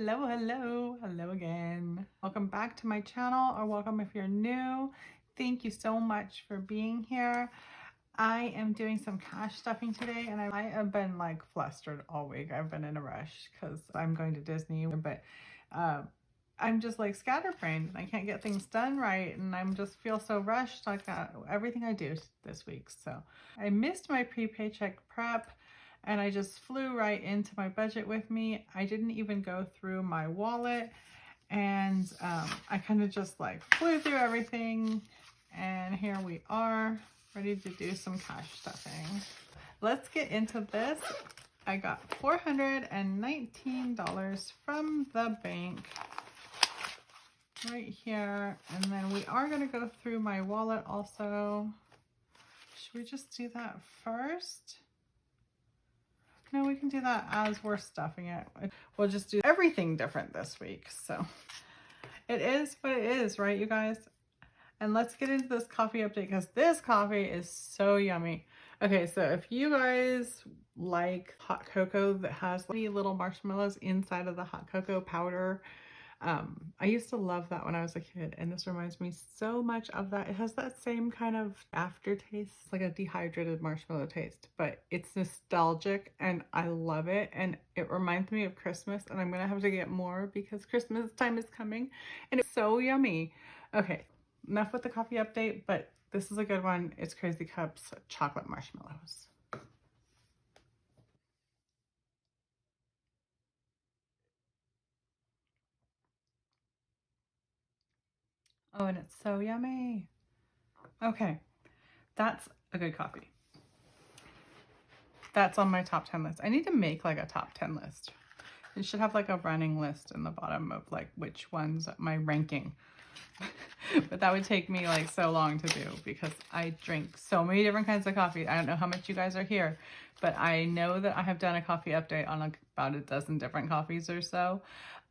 Hello again. Welcome back to my channel, or welcome if you're new. Thank you so much for being here. I am doing some cash stuffing today, and I have been like flustered all week. I've been in a rush because I'm going to Disney, but I'm just like scatterbrained and I can't get things done right, and I'm just feel so rushed like everything I do this week. So I missed my pre-paycheck prep and I just flew right into my budget with me. I didn't even go through my wallet, and I kind of just like flew through everything, and here we are ready to do some cash stuffing. Let's get into this. I got $419 from the bank right here, and then we are going to go through my wallet also. Should we just do that first? No, we can do that as we're stuffing it. We'll just do everything different this week. So it is what it is, right, you guys? And let's get into this coffee update because this coffee is so yummy. Okay, so if you guys like hot cocoa that has little marshmallows inside of the hot cocoa powder, I used to love that when I was a kid, and this reminds me so much of that. It has that same kind of aftertaste, like a dehydrated marshmallow taste, but it's nostalgic and I love it, and it reminds me of Christmas, and I'm gonna have to get more because Christmas time is coming and it's so yummy. Okay, enough with the coffee update, but this is a good one. It's Crazy Cups chocolate marshmallows. Oh, and it's so yummy. Okay, that's a good coffee. That's on my top 10 list. I need to make like a top 10 list. It should have like a running list in the bottom of like which ones, my ranking. But that would take me like so long to do because I drink so many different kinds of coffee. I don't know how much you guys are here, but I know that I have done a coffee update on like about a dozen different coffees or so.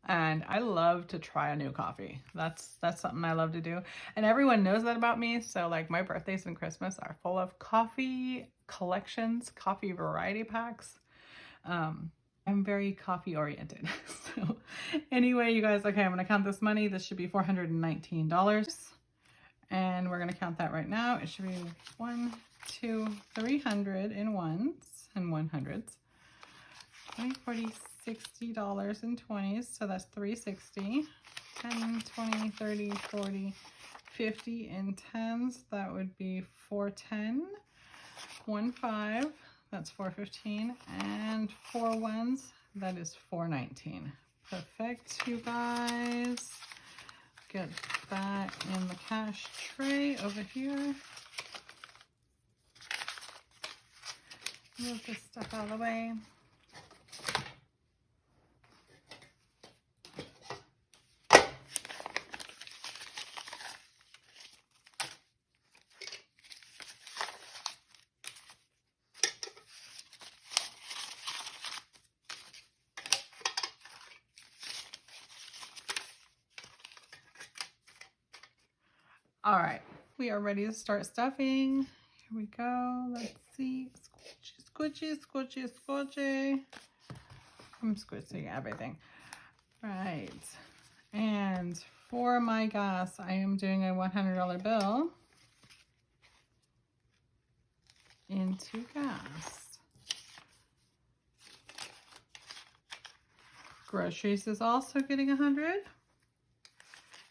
And I love to try a new coffee. That's something I love to do. And everyone knows that about me. So like my birthdays and Christmas are full of coffee collections, coffee variety packs. I'm very coffee oriented. So anyway, you guys, okay, I'm gonna count this money. This should be $419. And we're gonna count that right now. It should be 1, 2, 300 in ones and 100s. 20, 40, $60 in 20s, so that's $360. 10, 20, 30, 40, 50 in 10s, that would be $410. 1, 5, that's $415, and 4 ones, that is $419. Perfect, you guys. Get that in the cash tray over here. Move this stuff out of the way. All right, we are ready to start stuffing. Here we go. Let's see. Squishy, squishy, squishy, squishy. I'm squishing everything. Right. And for my gas, I am doing a $100 bill into gas. Groceries is also getting 100.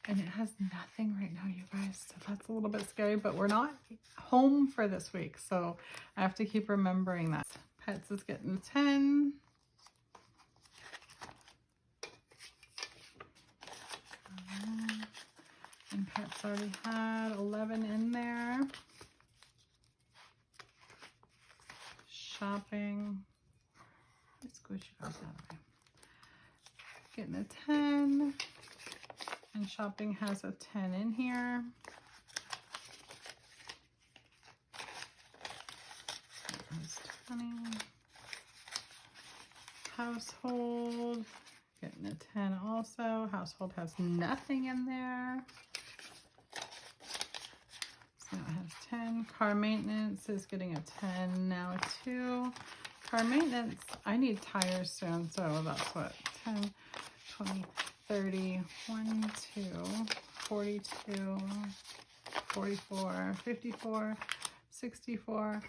And it has nothing right now, you guys. So that's a little bit scary, but we're not home for this week. So I have to keep remembering that. Pets is getting 10. And Pets already had 11 in there. Shopping. Squish it out that way. Getting a 10. And shopping has a 10 in here. That's 20. Household, getting a 10 also. Household has nothing in there. So it has 10. Car maintenance is getting a 10 now too. Car maintenance, I need tires soon, so that's what, 10, 20, 30, 1, 2, 42, 44, 54, 64,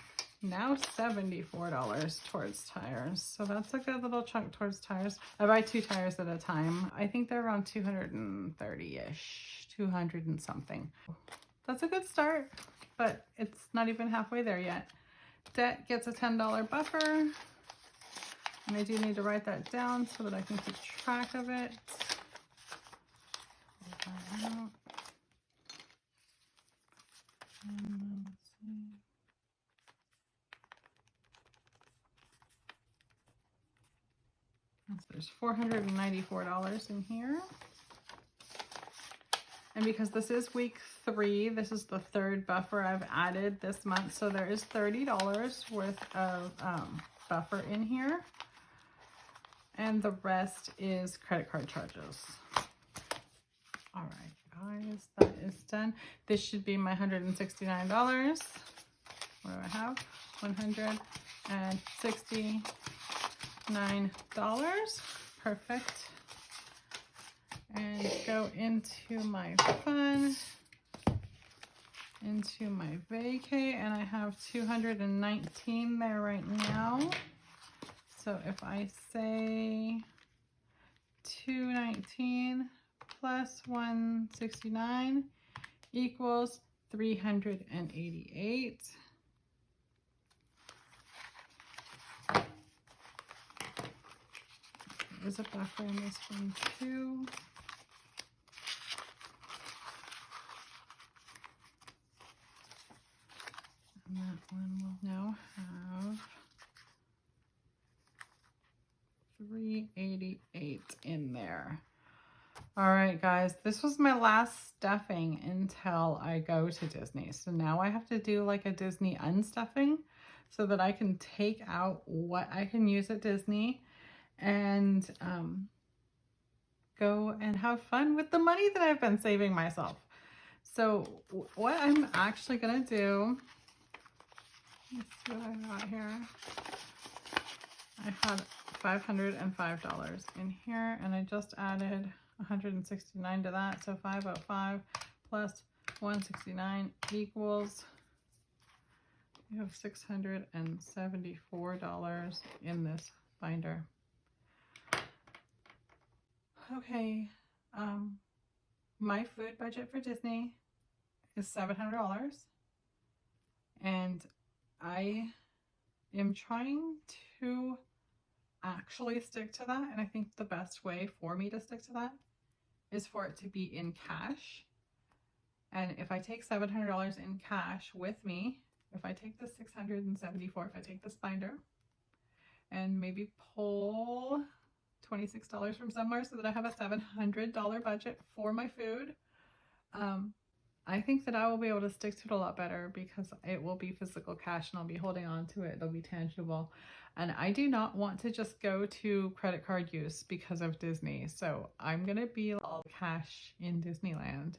now $74 towards tires. So that's a good little chunk towards tires. I buy 2 tires at a time. I think they're around 230-ish, 200 and something. That's a good start, but it's not even halfway there yet. Debt gets a $10 buffer. And I do need to write that down so that I can keep track of it. Let's see. So there's $494 in here. And because this is week 3, this is the 3rd buffer I've added this month. So there is $30 worth of buffer in here. And the rest is credit card charges. All right, guys, that is done. This should be my $169. What do I have? $169. Perfect. And go into my fun, into my vacay, and I have 219 there right now. So if I say 219 plus 169 equals 388. There's a buffer in this one too. And that one will now have 388 in there. All right, guys, this was my last stuffing until I go to Disney. So now I have to do like a Disney unstuffing so that I can take out what I can use at Disney and go and have fun with the money that I've been saving myself. So what I'm actually gonna do, let's see what I got here. I had $505 in here, and I just added 169 to that. So 505 plus 169 equals, you have $674 in this binder. Okay, my food budget for Disney is $700, and I am trying to actually stick to that, and I think the best way for me to stick to that is for it to be in cash. And if I take $700 in cash with me, if I take the $674, if I take this binder and maybe pull $26 from somewhere so that I have a $700 budget for my food, I think that I will be able to stick to it a lot better because it will be physical cash and I'll be holding on to it. It'll be tangible. And I do not want to just go to credit card use because of Disney. So I'm going to be all cash in Disneyland.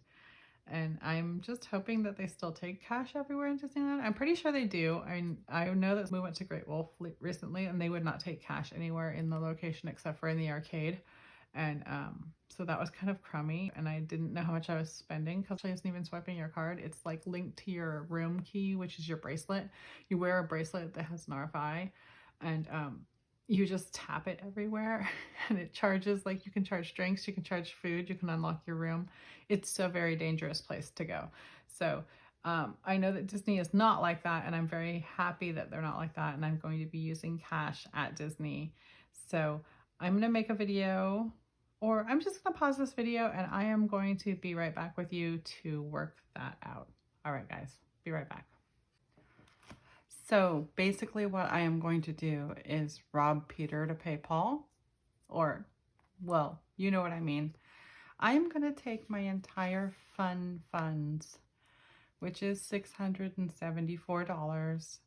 And I'm just hoping that they still take cash everywhere in Disneyland. I'm pretty sure they do. I know that we went to Great Wolf recently and they would not take cash anywhere in the location except for in the arcade. And so that was kind of crummy, and I didn't know how much I was spending because it isn't even swiping your card. It's like linked to your room key, which is your bracelet. You wear a bracelet that has an RFI, and you just tap it everywhere and it charges. Like, you can charge drinks, you can charge food, you can unlock your room. It's a very dangerous place to go. So I know that Disney is not like that, and I'm very happy that they're not like that, and I'm going to be using cash at Disney. So I'm going to make a video, or I'm just going to pause this video and I am going to be right back with you to work that out. All right, guys, be right back. So basically what I am going to do is rob Peter to pay Paul, or, well, you know what I mean. I am going to take my entire fun funds, which is $674,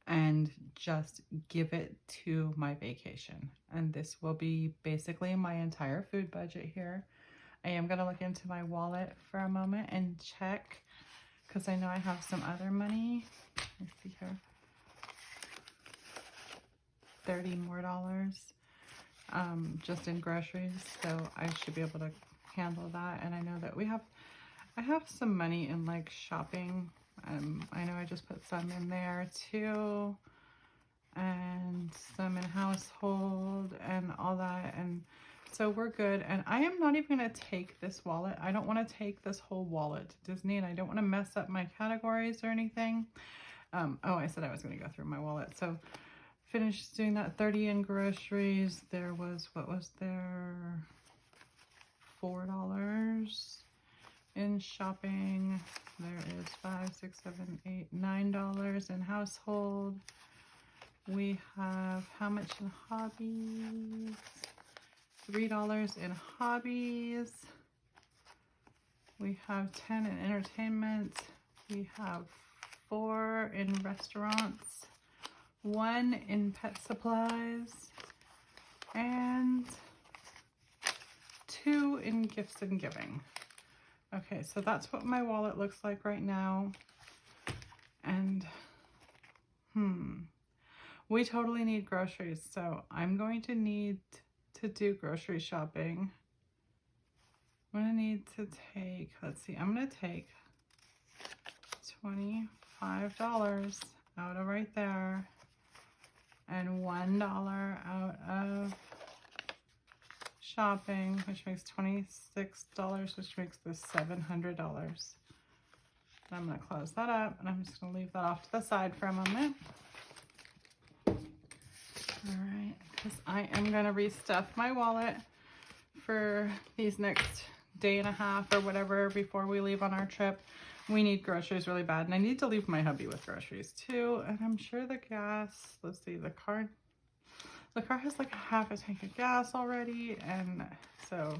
and just give it to my vacation. And this will be basically my entire food budget here. I am going to look into my wallet for a moment and check, because I know I have some other money. Let's see here. $30 more. just in groceries, so I should be able to handle that. And I know that I have some money in like shopping. I know I just put some in there too, and some in household and all that, and so we're good. And I am not even going to take this wallet. I don't want to take this whole wallet to Disney, and I don't want to mess up my categories or anything. Oh, I said I was going to go through my wallet. So finished doing that. 30 in groceries. There was, what was there? $4 in shopping. There is $5, $6, $7, $8, $9 in household. We have how much in hobbies? $3 in hobbies. We have 10 in entertainment. We have 4 in restaurants, 1 in pet supplies, and 2 in gifts and giving. Okay, so that's what my wallet looks like right now. And we totally need groceries, so I'm going to need to do grocery shopping. I'm gonna need to take, let's see, I'm gonna take $25 out of right there and $1 out of shopping, which makes $26, which makes this $700. I'm going to close that up, and I'm just going to leave that off to the side for a moment. All right, because I am going to restuff my wallet for these next day and a half or whatever before we leave on our trip. We need groceries really bad, and I need to leave my hubby with groceries too. And I'm sure the gas, let's see, the car has like a half a tank of gas already, and so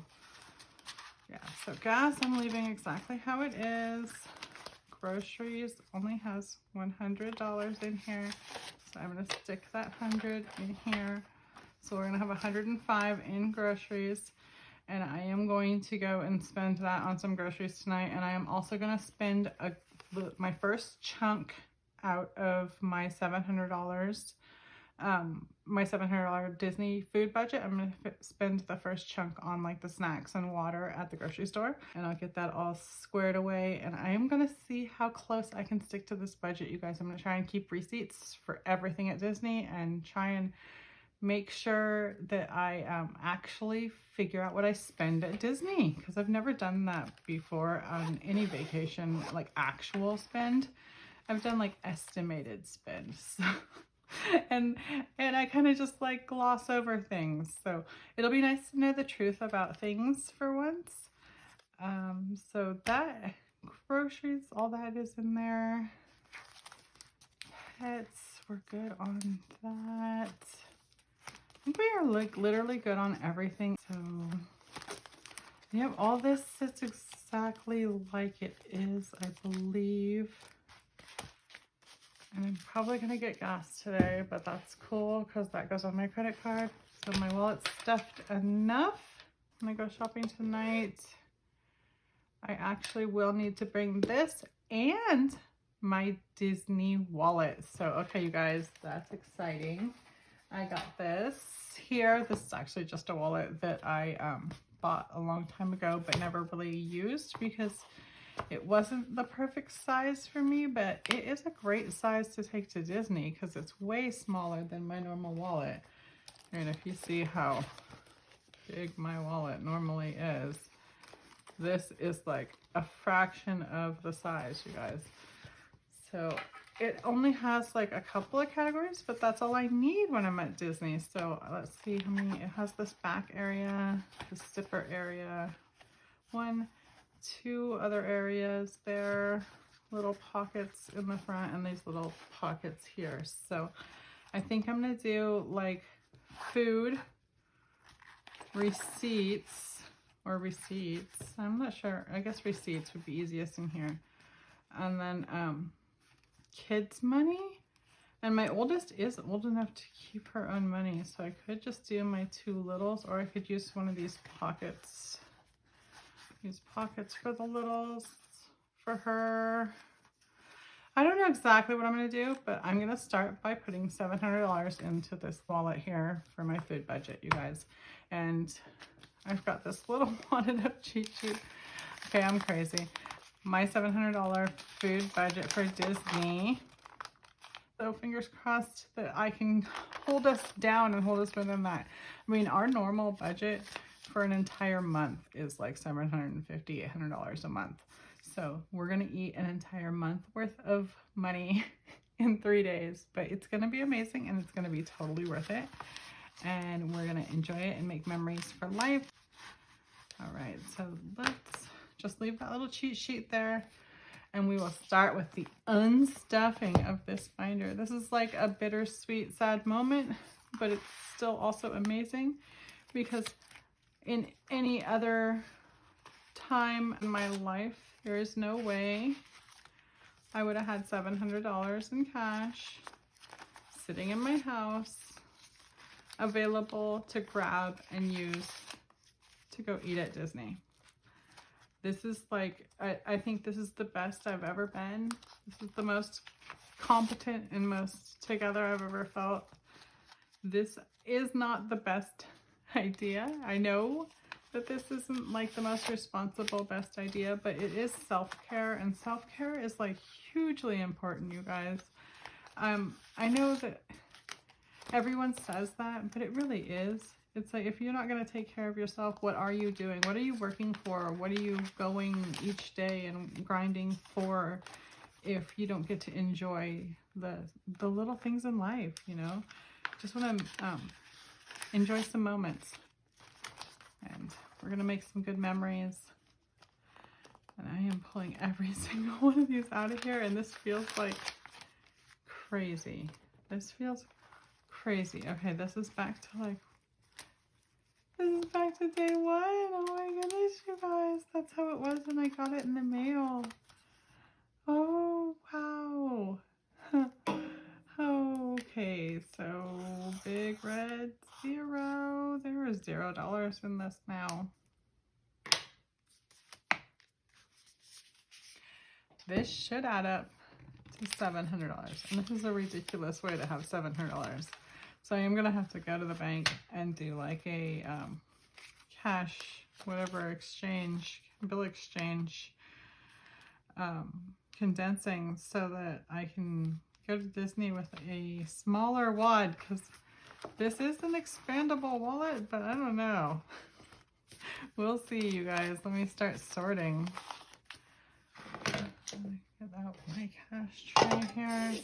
yeah, so gas I'm leaving exactly how it is. Groceries only has $100 in here, so I'm going to stick that 100 in here. So we're going to have 105 in groceries, and I am going to go and spend that on some groceries tonight. And I am also going to spend my first chunk out of my $700, my $700 Disney food budget. I'm going to spend the first chunk on like the snacks and water at the grocery store, and I'll get that all squared away. And I am going to see how close I can stick to this budget, you guys. I'm going to try and keep receipts for everything at Disney and try and make sure that I actually figure out what I spend at Disney, because I've never done that before on any vacation, like actual spend. I've done like estimated spend. So and I kind of just like gloss over things, so it'll be nice to know the truth about things for once. So that groceries, all that is in there. Pets, we're good on that. I think we are like literally good on everything. So yep, all this sits exactly like it is, I believe. And I'm probably going to get gas today, but that's cool because that goes on my credit card. So my wallet's stuffed enough. I'm going to go shopping tonight. I actually will need to bring this and my Disney wallet. So, okay, you guys, that's exciting. I got this here. This is actually just a wallet that I bought a long time ago, but never really used because it wasn't the perfect size for me, but it is a great size to take to Disney because it's way smaller than my normal wallet. And if you see how big my wallet normally is, this is like a fraction of the size, you guys. So it only has like a couple of categories, but that's all I need when I'm at Disney. So let's see how many. It has this back area, the zipper area, 1, 2 other areas there, little pockets in the front, and these little pockets here. So I think I'm gonna do like food, receipts, I'm not sure. I guess receipts would be easiest in here. And then kids money. And my oldest is old enough to keep her own money, so I could just do my 2 littles, or I could use one of these pockets. Use pockets for the littles for her. I don't know exactly what I'm going to do, but I'm going to start by putting $700 into this wallet here for my food budget, you guys. And I've got this little wadded up cheat sheet. Okay, I'm crazy. My $700 food budget for Disney. So fingers crossed that I can hold us down and hold us within that. I mean, our normal budget for an entire month is like $750, $800 a month. So we're gonna eat an entire month worth of money in 3 days, but it's gonna be amazing and it's gonna be totally worth it. And we're gonna enjoy it and make memories for life. All right, so let's just leave that little cheat sheet there. And we will start with the unstuffing of this binder. This is like a bittersweet, sad moment, but it's still also amazing because in any other time in my life, there is no way I would have had $700 in cash sitting in my house, available to grab and use to go eat at Disney. This is like, I think this is the best I've ever been. This is the most competent and most together I've ever felt. This is not the best idea. I know that this isn't like the most responsible best idea, but it is self-care, and self-care is like hugely important, you guys. I know that everyone says that, but it really is. It's like, if you're not going to take care of yourself, what are you doing? What are you working for? What are you going each day and grinding for if you don't get to enjoy the little things in life, you know? Just want to enjoy some moments. And we're going to make some good memories. And I am pulling every single one of these out of here, and this feels like crazy. This feels crazy. Okay, this is back to like, this is back to day one. Oh my goodness, you guys. That's how it was when I got it in the mail. Oh, wow. Okay, so big red 0. There is $0 in this now. This should add up to $700. And this is a ridiculous way to have $700. So I am going to have to go to the bank and do like a cash, whatever exchange, bill exchange, condensing so that I can go to Disney with a smaller wad, because this is an expandable wallet, but I don't know. We'll see, you guys. Let me start sorting. Let me get out my cash tray here.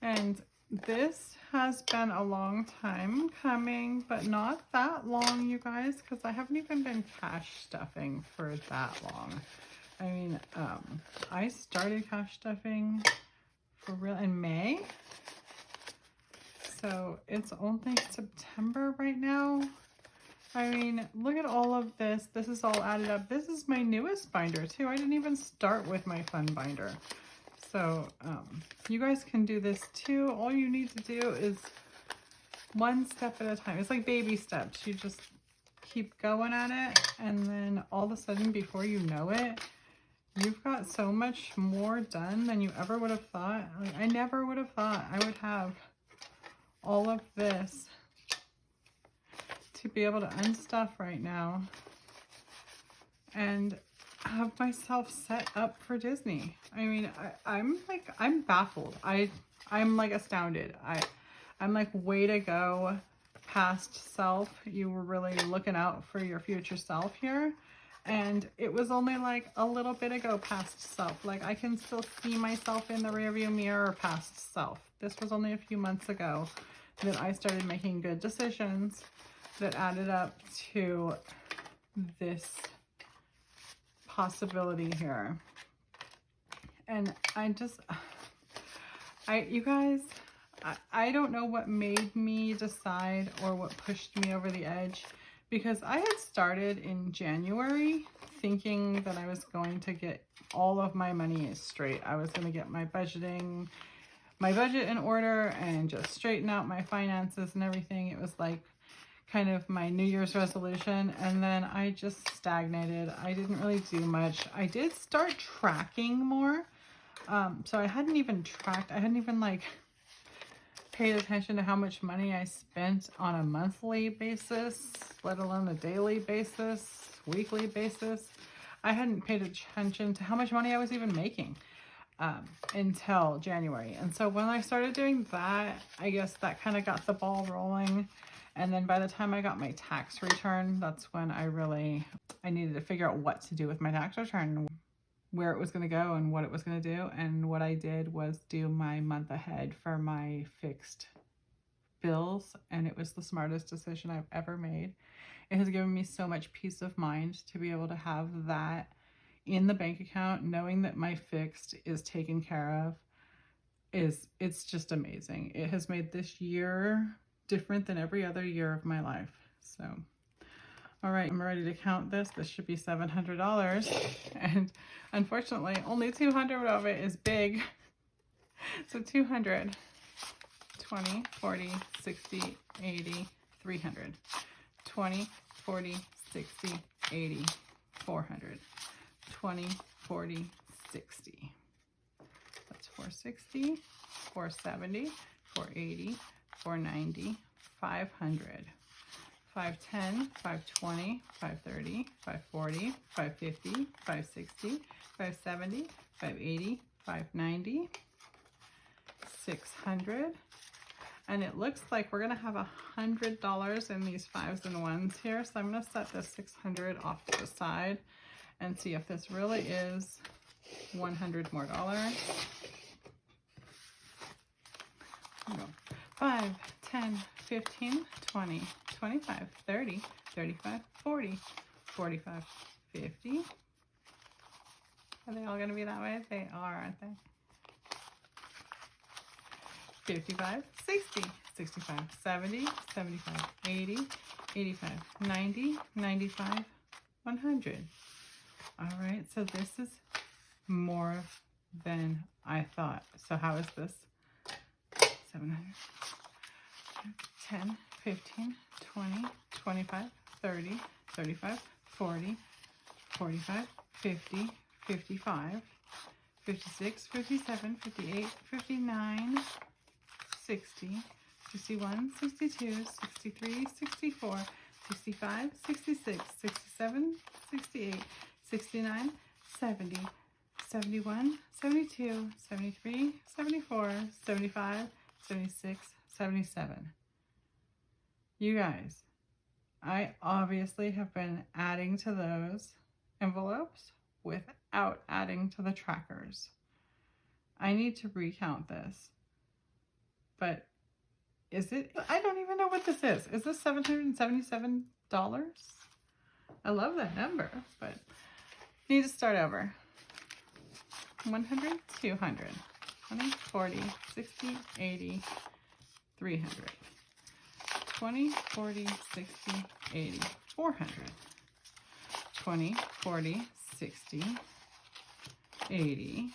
And this has been a long time coming, but not that long, you guys, because I haven't even been cash stuffing for that long. I mean, I started cash stuffing for real in May. So it's only September right now. I mean, look at all of this. This is all added up. This is my newest binder too. I didn't even start with my fun binder. So you guys can do this too. All you need to do is one step at a time. It's like baby steps. You just keep going at it, and then all of a sudden, before you know it, you've got so much more done than you ever would have thought. Like, I never would have thought I would have all of this to be able to unstuff right now and have myself set up for Disney. I mean, I'm baffled. I'm like astounded. I'm like, way to go, past self. You were really looking out for your future self here. And it was only like a little bit ago, past self. Like, I can still see myself in the rearview mirror, past self. This was only a few months ago that I started making good decisions that added up to this possibility here. And you guys, I don't know what made me decide or what pushed me over the edge, because I had started in January thinking that I was going to get all of my money straight. I was going to get my budget in order and just straighten out my finances and everything. It was like kind of my New Year's resolution, and then I just stagnated. I didn't really do much. I did start tracking more. So I hadn't even tracked, I hadn't even like paid attention to how much money I spent on a monthly basis, let alone a daily basis, weekly basis. I hadn't paid attention to how much money I was even making until January. And so when I started doing that, I guess that kind of got the ball rolling. And then by the time I got my tax return, that's when I needed to figure out what to do with my tax return, where it was going to go and what it was going to do. And what I did was do my month ahead for my fixed bills. And it was the smartest decision I've ever made. It has given me so much peace of mind to be able to have that in the bank account, knowing that my fixed is taken care of. It's just amazing. It has made this year different than every other year of my life. So, all right, I'm ready to count this. This should be $700. And unfortunately, only 200 of it is big. So 200, 20, 40, 60, 80, 300. 20, 40, 60, 80, 400. 20, 40, 60. That's 460, 470, 480, 490, 500. 510, 520, 530, 540, 550, 560, 570, 580, 590, 600. And it looks like we're gonna have $100 in these 5s and 1s here. So I'm gonna set this 600 off to the side and see if this really is $100 more. 5, 10, 15, 20, 25, 30, 35, 40, 45, 50. Are they all gonna be that way? They are, aren't they? 55, 60, 65, 70, 75, 80, 85, 90, 95, 100. All right, so this is more than I thought. So how is this? 700, 10, 15, 20, 25, 30, 35, 40, 45, 50, 55, 56, 57, 58, 59, 60, 61, 62, 63, 64, 65, 66, 67, 68, 69, 70, 71, 72, 73, 74, 75, 76, 77. You guys, I obviously have been adding to those envelopes without adding to the trackers. I need to recount this. But is it? I don't even know what this is. Is this $777? I love that number, but need to start over. 100, 200, 20, 40, 60, 80, 300. 20, 40, 60, 80, 400. 20, 40, 60, 80,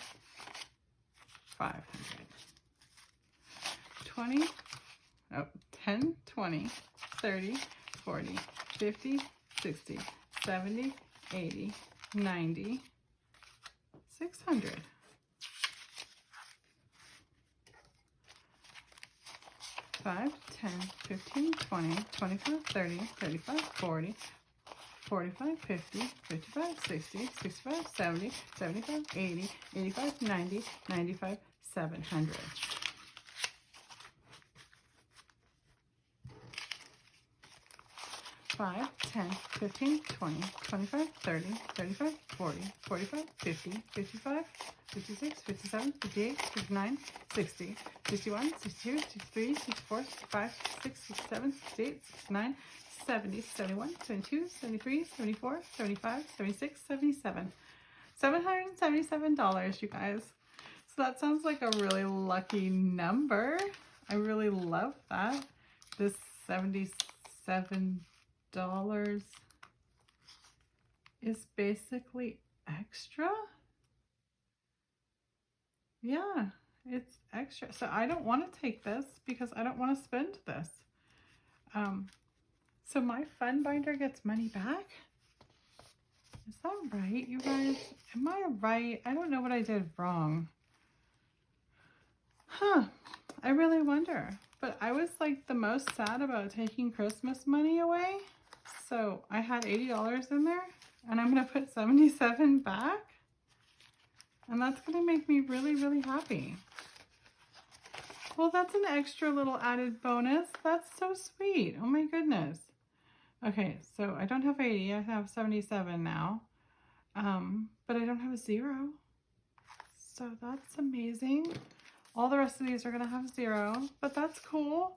500. 20, 10, 20, 30, 40, 50, 60, 70, 80, 90, 600. 5, 10, 15, 20, 25, 30, 35, 40, 45, 50, 55, 60, 65, 70, 75, 80, 85, 90, 95, 700. 5, 10, 15, 20, 25, 30, 35, 40, 45, 50, 55, 56, 57, 58, 59, 60, 61, 62, 63, 64, 65, 66, 67, 68, 69, 70, 71, 72, 73, 74, 75, 76, 77. $777, you guys. So that sounds like a really lucky number. I really love that. This $77 is basically extra. Yeah, it's extra. So I don't want to take this because I don't want to spend this. So my fun binder gets money back. Is that right, you guys? Am I right? I don't know what I did wrong. Huh. I really wonder. But I was like the most sad about taking Christmas money away. So I had $80 in there and I'm going to put 77 back. And that's going to make me really, really happy. Well, that's an extra little added bonus. That's so sweet. Oh my goodness. Okay, so I don't have 80. I have 77 now. But I don't have a 0. So that's amazing. All the rest of these are going to have 0, but that's cool.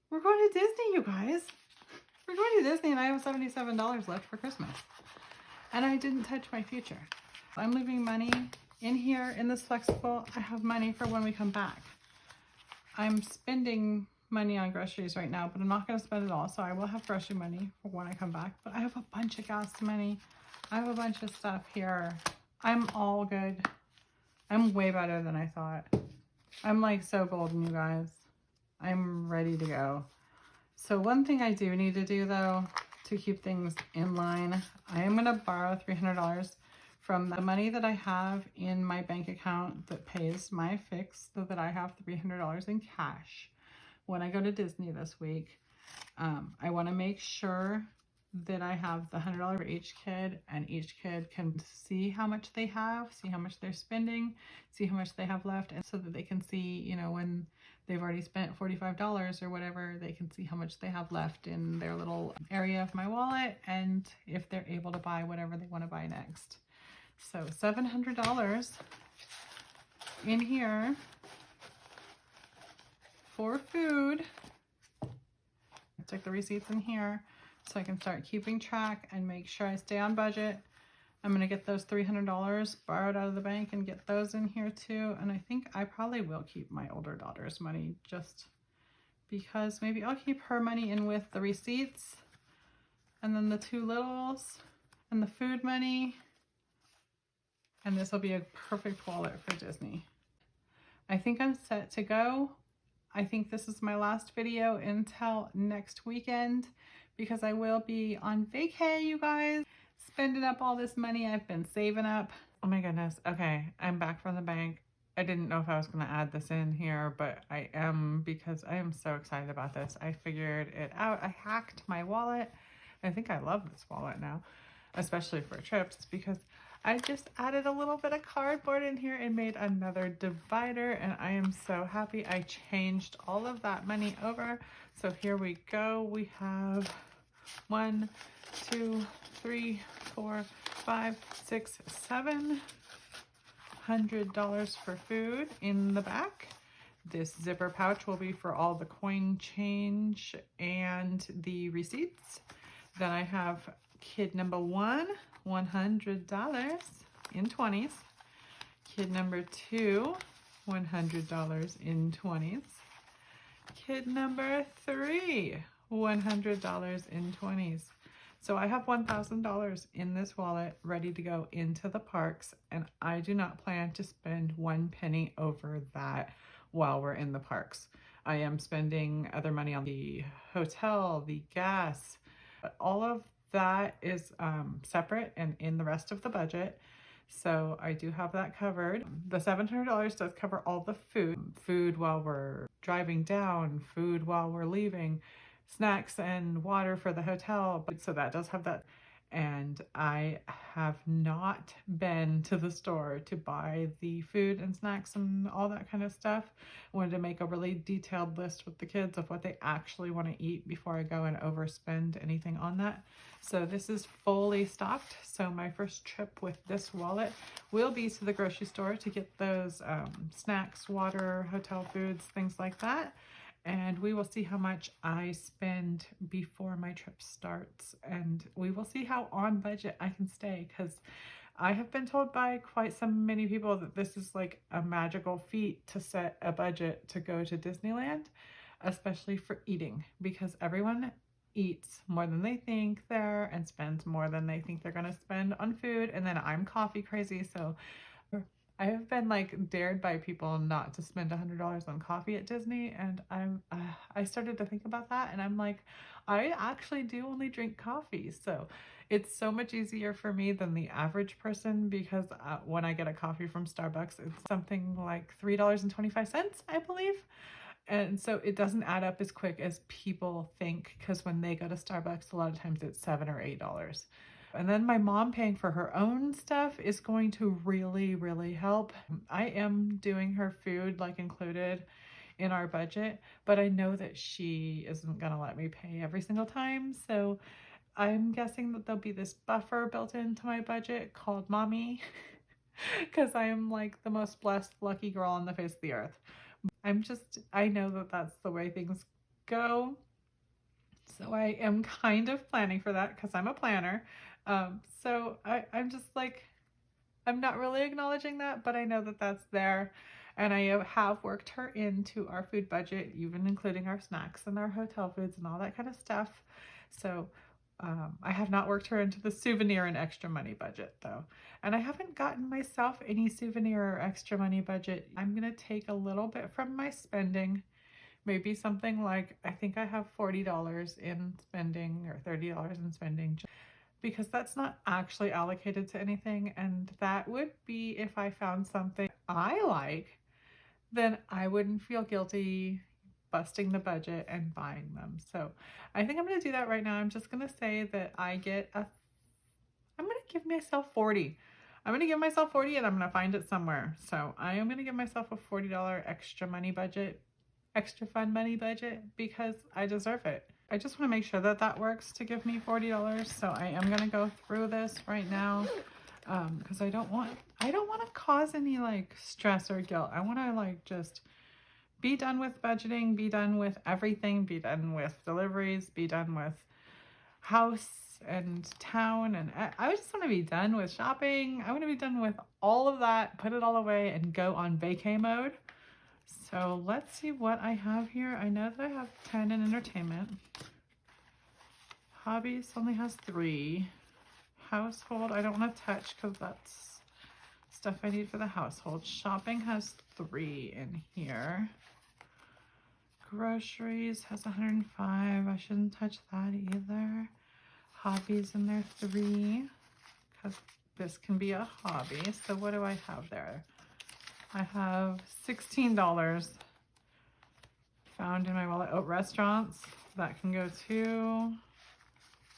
We're going to Disney, you guys. We're going to Disney and I have $77 left for Christmas. And I didn't touch my future. I'm leaving money in here in this flexible. I have money for when we come back. I'm spending money on groceries right now, but I'm not going to spend it all. So I will have grocery money for when I come back. But I have a bunch of gas money. I have a bunch of stuff here. I'm all good. I'm way better than I thought. I'm like so golden, you guys. I'm ready to go. So one thing I do need to do though, to keep things in line, I am going to borrow $300 from the money that I have in my bank account that pays my fix, so that I have $300 in cash when I go to Disney this week. I want to make sure that I have the $100 for each kid, and each kid can see how much they have, see how much they're spending, see how much they have left, and so that they can see, you know, when they've already spent $45 or whatever, they can see how much they have left in their little area of my wallet, and if they're able to buy whatever they want to buy next. So $700 in here for food. Stick the receipts in here so I can start keeping track and make sure I stay on budget. I'm going to get those $300 borrowed out of the bank and get those in here too. And I think I probably will keep my older daughter's money, just because maybe I'll keep her money in with the receipts, and then the 2 littles and the food money. And this will be a perfect wallet for Disney. I think I'm set to go. I think this is my last video until next weekend, because I will be on vacay, you guys. Spending up all this money I've been saving up. Oh my goodness. Okay, I'm back from the bank. I didn't know if I was going to add this in here, but I am, because I am so excited about this. I figured it out. I hacked my wallet. I think I love this wallet now, especially for trips, because I just added a little bit of cardboard in here and made another divider, and I am so happy. I changed all of that money over. So here we go. We have 1, 2, 3, 4, 5, 6, $700 for food in the back. This zipper pouch will be for all the coin change and the receipts. Then I have kid number 1, $100 in 20s. Kid number 2, $100 in 20s. Kid number 3, $100 in 20s. So I have $1,000 in this wallet ready to go into the parks, and I do not plan to spend 1 penny over that while we're in the parks. I am spending other money on the hotel, the gas, but all of that is separate and in the rest of the budget. So I do have that covered. The $700 does cover all the food while we're driving down, food while we're leaving, snacks and water for the hotel. So that does have that. And I have not been to the store to buy the food and snacks and all that kind of stuff. I wanted to make a really detailed list with the kids of what they actually want to eat before I go and overspend anything on that. So this is fully stocked. So my first trip with this wallet will be to the grocery store to get those snacks, water, hotel foods, things like that. And we will see how much I spend before my trip starts, and we will see how on budget I can stay, because I have been told by quite many people that this is like a magical feat to set a budget to go to Disneyland, especially for eating, because everyone eats more than they think there and spends more than they think they're going to spend on food. And then I'm coffee crazy, so I have been like dared by people not to spend $100 on coffee at Disney, and I started to think about that, and I'm like, I actually do only drink coffee, so it's so much easier for me than the average person because when I get a coffee from Starbucks, it's something like $3.25, I believe. And so it doesn't add up as quick as people think because when they go to Starbucks, a lot of times it's $7 or $8. And then my mom paying for her own stuff is going to really, really help. I am doing her food like included in our budget, but I know that she isn't going to let me pay every single time. So I'm guessing that there'll be this buffer built into my budget called Mommy because I am like the most blessed, lucky girl on the face of the earth. I know that that's the way things go. So I am kind of planning for that because I'm a planner. I'm just like, I'm not really acknowledging that, but I know that that's there. And I have worked her into our food budget, even including our snacks and our hotel foods and all that kind of stuff. So I have not worked her into the souvenir and extra money budget though. And I haven't gotten myself any souvenir or extra money budget. I'm going to take a little bit from my spending, maybe something like, I think I have $40 in spending or $30 in spending because that's not actually allocated to anything. And that would be if I found something I like, then I wouldn't feel guilty busting the budget and buying them. So I think I'm going to do that right now. I'm just going to say that I'm going to give myself 40. I'm going to give myself 40 and I'm going to find it somewhere. So I am going to give myself a $40 extra money budget, extra fun money budget because I deserve it. I just want to make sure that that works to give me $40. So I am going to go through this right now because I don't want to cause any like stress or guilt. I want to like just be done with budgeting, be done with everything, be done with deliveries, be done with house and town. And I just want to be done with shopping. I want to be done with all of that, put it all away and go on vacay mode. So let's see what I have here. I know that I have 10 in entertainment. Hobbies only has 3. Household, I don't want to touch because that's stuff I need for the household. Shopping has 3 in here. Groceries has 105. I shouldn't touch that either. Hobbies in there 3 because this can be a hobby. So what do I have there? I have $16 found in my wallet. Oh, restaurants, that can go too.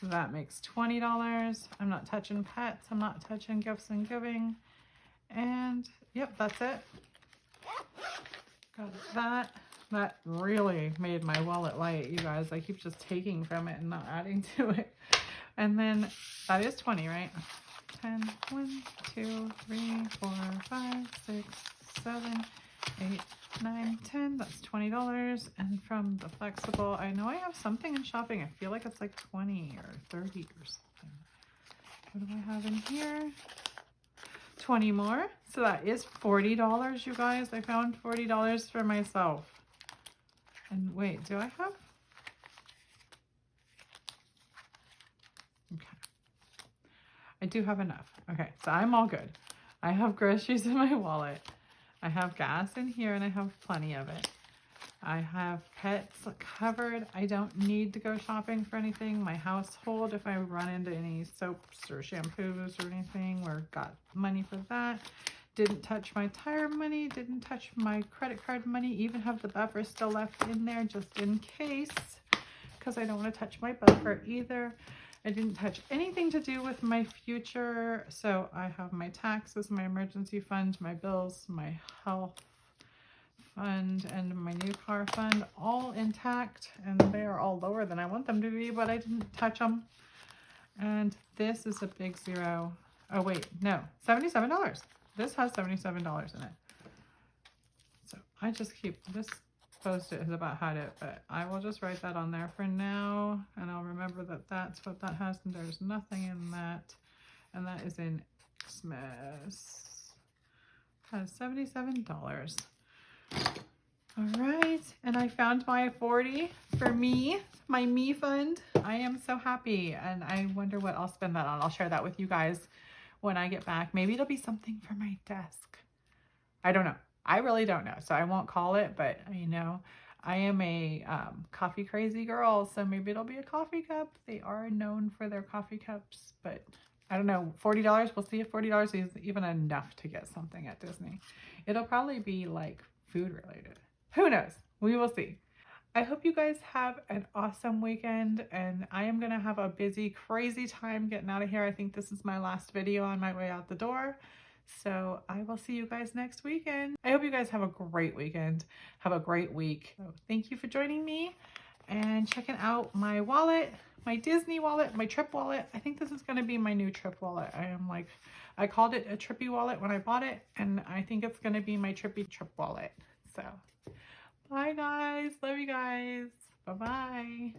That makes $20. I'm not touching pets. I'm not touching gifts and giving. And yep, that's it. Got that. That really made my wallet light, you guys. I keep just taking from it and not adding to it. And then that is 20, right? 10, 1, 2, 3, 4, 5, 6, 7, 8, 9, 10. That's $20. And from the flexible, I know I have something in shopping. I feel like it's like 20 or 30 or something. What do I have in here? 20 more. So that is $40, you guys. I found $40 for myself. And wait, do I have? Okay. I do have enough. Okay, so I'm all good. I have groceries in my wallet. I have gas in here and I have plenty of it. I have pets covered. I don't need to go shopping for anything. My household, if I run into any soaps or shampoos or anything, or got money for that. Didn't touch my tire money, didn't touch my credit card money, even have the buffer still left in there just in case, because I don't want to touch my buffer either. I didn't touch anything to do with my future, so I have my taxes, my emergency fund, my bills, my health fund, and my new car fund all intact, and they are all lower than I want them to be, but I didn't touch them. And this is a big zero. Oh wait, no, $77. This has $77 in it. So I just keep this post-it is about had it, but I will just write that on there for now, and I'll remember that that's what that has, and there's nothing in that. And that is in Xmas. Has $77. All right, and I found my 40 for me, my me fund. I am so happy, and I wonder what I'll spend that on. I'll share that with you guys when I get back. Maybe it'll be something for my desk. I don't know. I really don't know. So I won't call it, but I know I am a coffee crazy girl. So maybe it'll be a coffee cup. They are known for their coffee cups, but I don't know. $40. We'll see if $40 is even enough to get something at Disney. It'll probably be like food related. Who knows? We will see. I hope you guys have an awesome weekend, and I am going to have a busy, crazy time getting out of here. I think this is my last video on my way out the door. So I will see you guys next weekend. I hope you guys have a great weekend. Have a great week. So thank you for joining me and checking out my wallet, my Disney wallet, my trip wallet. I think this is going to be my new trip wallet. I called it a trippy wallet when I bought it, and I think it's going to be my trippy trip wallet. So bye guys. Love you guys. Bye-bye.